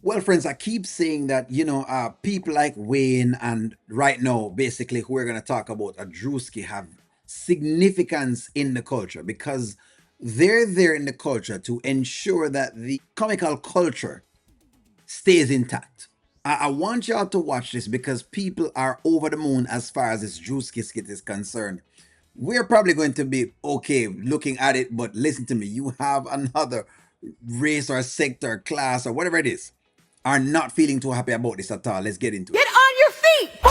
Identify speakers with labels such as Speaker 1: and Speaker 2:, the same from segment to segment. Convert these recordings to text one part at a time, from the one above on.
Speaker 1: Well, friends, I keep saying that, people like Wayne and right now, basically, who we're going to talk about, Druski, have significance in the culture because they're there in the culture to ensure that the comical culture stays intact. I want y'all to watch this because people are over the moon as far as this Druski skit is concerned. We're probably going to be okay looking at it, but listen to me. You have another race or sector, class, or whatever it is, are not feeling too happy about this at all. Let's get into it.
Speaker 2: Get on your feet, boy!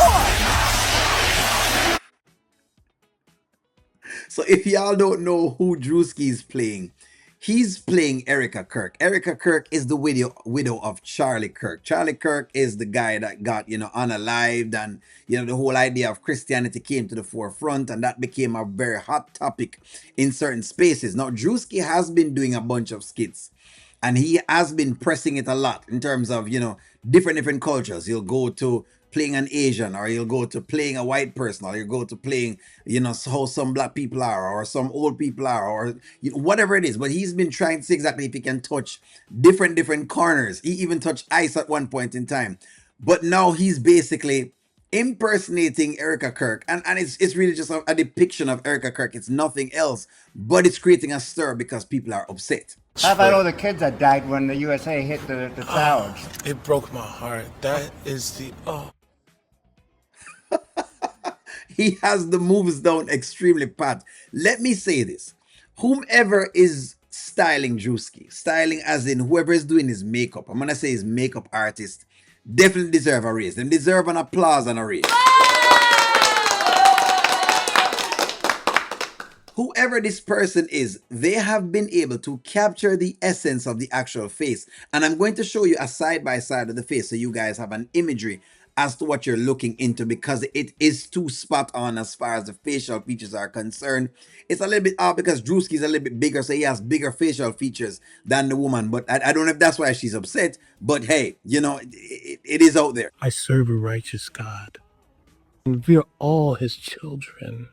Speaker 1: So if y'all don't know who Druski is playing, he's playing Erika Kirk. Erika Kirk is the widow of Charlie Kirk. Charlie Kirk is the guy that got, unalived, and the whole idea of Christianity came to the forefront, and that became a very hot topic in certain spaces. Now Druski has been doing a bunch of skits, and he has been pressing it a lot in terms of different cultures. He'll go to playing an Asian, or he'll go to playing a white person, or he'll go to playing how some black people are, or some old people are, or whatever it is. But he's been trying to see exactly if he can touch different corners. He even touched ice at one point in time, but now he's basically impersonating Erika Kirk, and it's really just a depiction of Erika Kirk. It's nothing else, but it's creating a stir because people are upset.
Speaker 3: How about all the kids that died when the USA hit the towers?
Speaker 4: It broke my heart. That is the
Speaker 1: He has the moves down extremely pat. Let me say this. Whomever is styling Druski, styling as in whoever is doing his makeup, I'm gonna say his makeup artist, definitely deserve a raise. They deserve an applause and a raise. Whoever this person is, they have been able to capture the essence of the actual face. And I'm going to show you a side by side of the face so you guys have an imagery as to what you're looking into, because it is too spot on as far as the facial features are concerned. It's a little bit odd because Drewski is a little bit bigger, so he has bigger facial features than the woman. But I don't know if that's why she's upset. But hey, it is out there.
Speaker 4: I serve a righteous God. And we are all his children.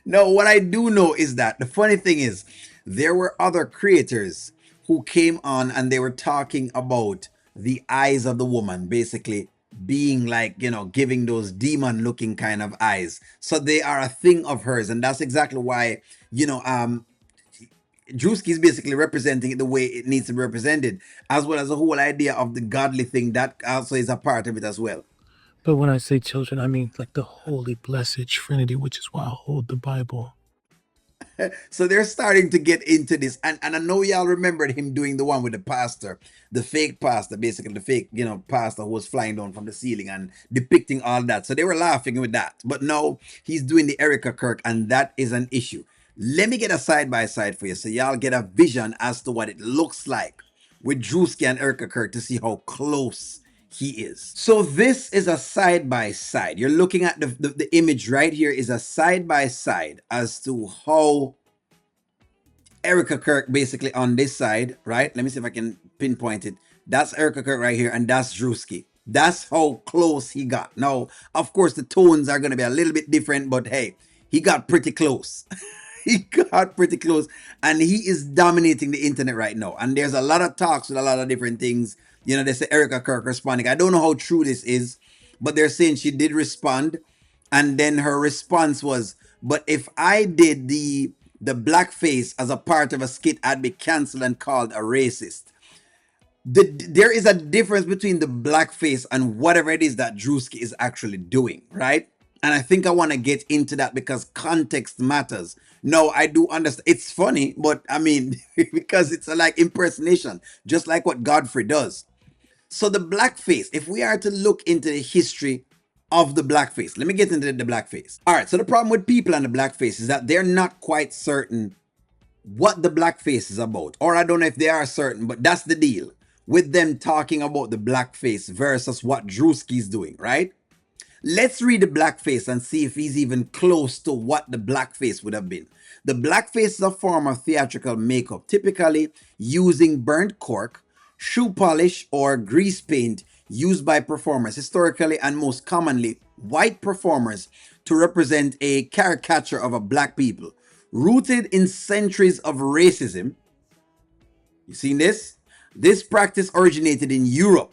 Speaker 1: No, what I do know is that the funny thing is, there were other creators who came on and they were talking about the eyes of the woman, basically being like, giving those demon looking kind of eyes. So they are a thing of hers. And that's exactly why, Drewski is basically representing it the way it needs to be represented, as well as the whole idea of the godly thing that also is a part of it as well.
Speaker 4: But when I say children, I mean like the holy, blessed Trinity, which is why I hold the Bible.
Speaker 1: So they're starting to get into this, and I know y'all remembered him doing the one with the pastor, the fake pastor, basically the fake pastor who was flying down from the ceiling and depicting all that. So they were laughing with that, but now he's doing the Erika Kirk, and that is an issue. Let me get a side by side for you so y'all get a vision as to what it looks like with Druski and Erika Kirk to see how close he is. So this is a side by side. You're looking at the image right here is a side by side as to how Erika Kirk basically on this side, right? Let me see if I can pinpoint it. That's Erika Kirk right here, and that's Druski. That's how close he got. Now, of course, the tones are going to be a little bit different, but hey, he got pretty close. He got pretty close, and he is dominating the internet right now. And there's a lot of talks with a lot of different things. They say Erika Kirk responding. I don't know how true this is, but they're saying she did respond, and then her response was, "But if I did the blackface as a part of a skit, I'd be canceled and called a racist." There is a difference between the blackface and whatever it is that Druski is actually doing, right? And I think I want to get into that because context matters. No, I do understand. It's funny, but I mean, because it's like impersonation, just like what Godfrey does. So the blackface, if we are to look into the history of the blackface, let me get into the blackface. All right, so the problem with people and the blackface is that they're not quite certain what the blackface is about. Or I don't know if they are certain, but that's the deal with them talking about the blackface versus what Drewski's doing, right? Let's read the blackface and see if he's even close to what the blackface would have been. The blackface is a form of theatrical makeup, typically using burnt cork, shoe polish, or grease paint used by performers, historically and most commonly white performers, to represent a caricature of a black people. Rooted in centuries of racism, You seen this? This practice originated in Europe,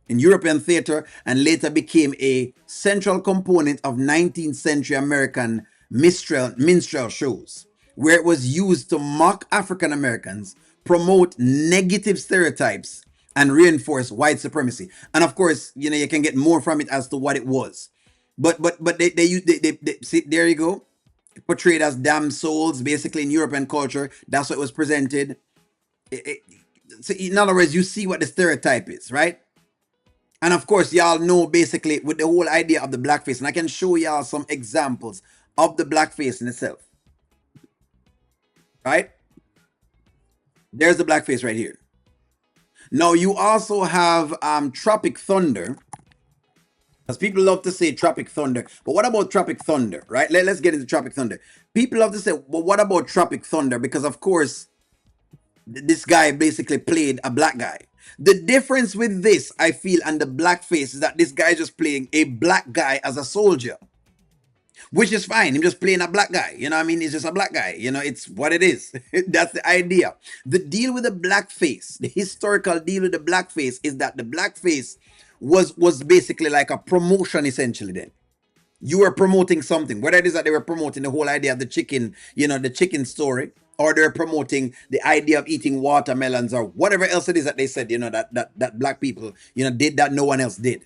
Speaker 1: in European theater, and later became a central component of 19th century American minstrel shows, where it was used to mock African Americans, promote negative stereotypes, and reinforce white supremacy. And of course, you can get more from it as to what it was. But they see, there you go, portrayed as damn souls, basically in European culture. That's what was presented. It, so in other words, you see what the stereotype is, right? And of course, y'all know basically with the whole idea of the blackface, and I can show y'all some examples of the blackface in itself, right? There's the blackface right here. Now you also have Tropic Thunder, because people love to say Tropic Thunder, but what about Tropic Thunder, right? Let's get into Tropic Thunder. People love to say, well, what about Tropic Thunder? Because of course, this guy basically played a black guy. The difference with this, I feel, and the blackface is that this guy is just playing a black guy as a soldier, which is fine. Him just playing a black guy. You know what I mean? He's just a black guy. It's what it is. That's the idea. The deal with the blackface, the historical deal with the blackface is that the blackface was basically like a promotion essentially then. You were promoting something, whether it is that they were promoting the whole idea of the chicken, the chicken story, or they're promoting the idea of eating watermelons or whatever else it is that they said, that black people, did that no one else did.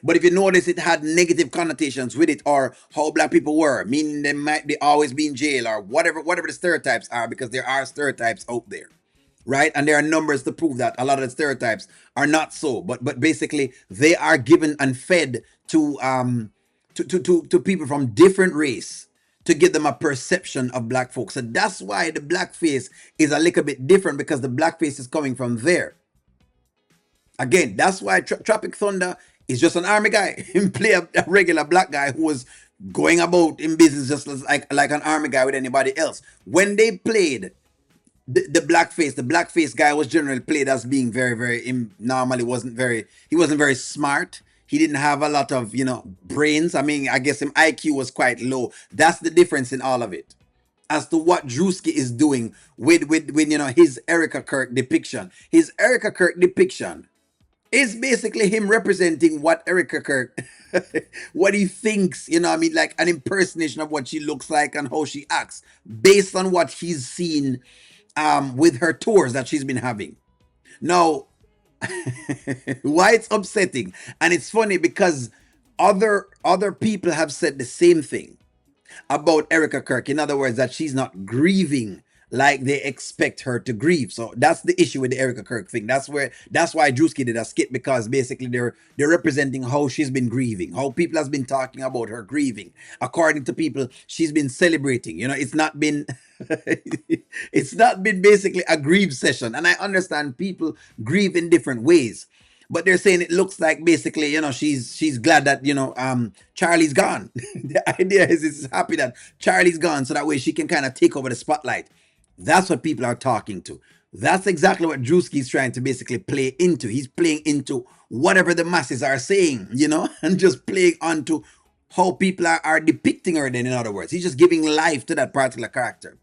Speaker 1: But if you notice, it had negative connotations with it, or how black people were, meaning they might be always be in jail or whatever the stereotypes are, because there are stereotypes out there, right? And there are numbers to prove that a lot of the stereotypes are not so. But basically, they are given and fed to people from different race to give them a perception of black folks. So that's why the blackface is a little bit different, because the blackface is coming from there. Again, that's why Tropic Thunder is just an army guy. He play a regular black guy who was going about in business just like an army guy with anybody else. When they played the blackface guy was generally played as being very, very normally he wasn't very smart. He didn't have a lot of brains. I mean, I guess his IQ was quite low. That's the difference in all of it. As to what Druski is doing with his Erika Kirk depiction. His Erika Kirk depiction is basically him representing what Erika Kirk, what he thinks, like an impersonation of what she looks like and how she acts, based on what he's seen with her tours that she's been having. Now, why it's upsetting, and it's funny because other people have said the same thing about Erika Kirk. In other words, that she's not grieving like they expect her to grieve. So that's the issue with the Erika Kirk thing. That's why Druski did a skit, because basically they're representing how she's been grieving, how people has been talking about her grieving. According to people, she's been celebrating. It's not been it's not been basically a grieve session. And I understand people grieve in different ways. But they're saying it looks like basically, she's glad that, Charlie's gone. The idea is it's happy that Charlie's gone, so that way she can kind of take over the spotlight. That's what people are talking to. That's exactly what Druski's trying to basically play into. He's playing into whatever the masses are saying, and just playing onto how people are depicting her then, in other words. He's just giving life to that particular character.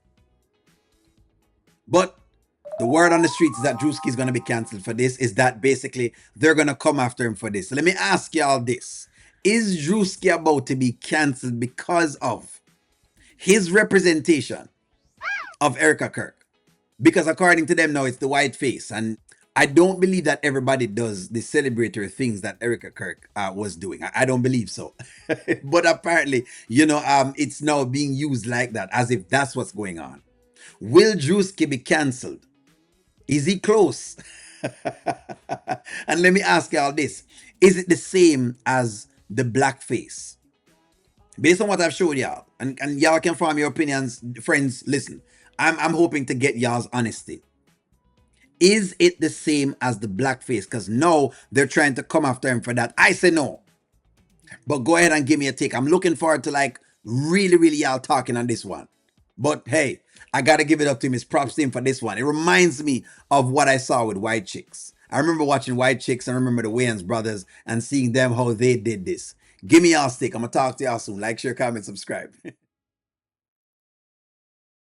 Speaker 1: But the word on the streets is that Druski is going to be cancelled for this, is that basically they're going to come after him for this. So let me ask y'all this. Is Druski about to be cancelled because of his representation of Erika Kirk? Because according to them now, it's the white face. And I don't believe that everybody does the celebratory things that Erika Kirk was doing. I don't believe so. But apparently, it's now being used like that, as if that's what's going on. Will Druski be cancelled? Is he close? And let me ask y'all this. Is it the same as the blackface? Based on what I've showed y'all, and y'all can form your opinions, friends, listen. I'm hoping to get y'all's honesty. Is it the same as the blackface? Because now they're trying to come after him for that. I say no. But go ahead and give me a take. I'm looking forward to really, really y'all talking on this one. But hey, I gotta give it up to him. It's props to him for this one. It reminds me of what I saw with White Chicks. I remember watching White Chicks and I remember the Wayans brothers and seeing them how they did this. Give me y'all stick. I'm gonna talk to y'all soon. Like, share, comment, subscribe.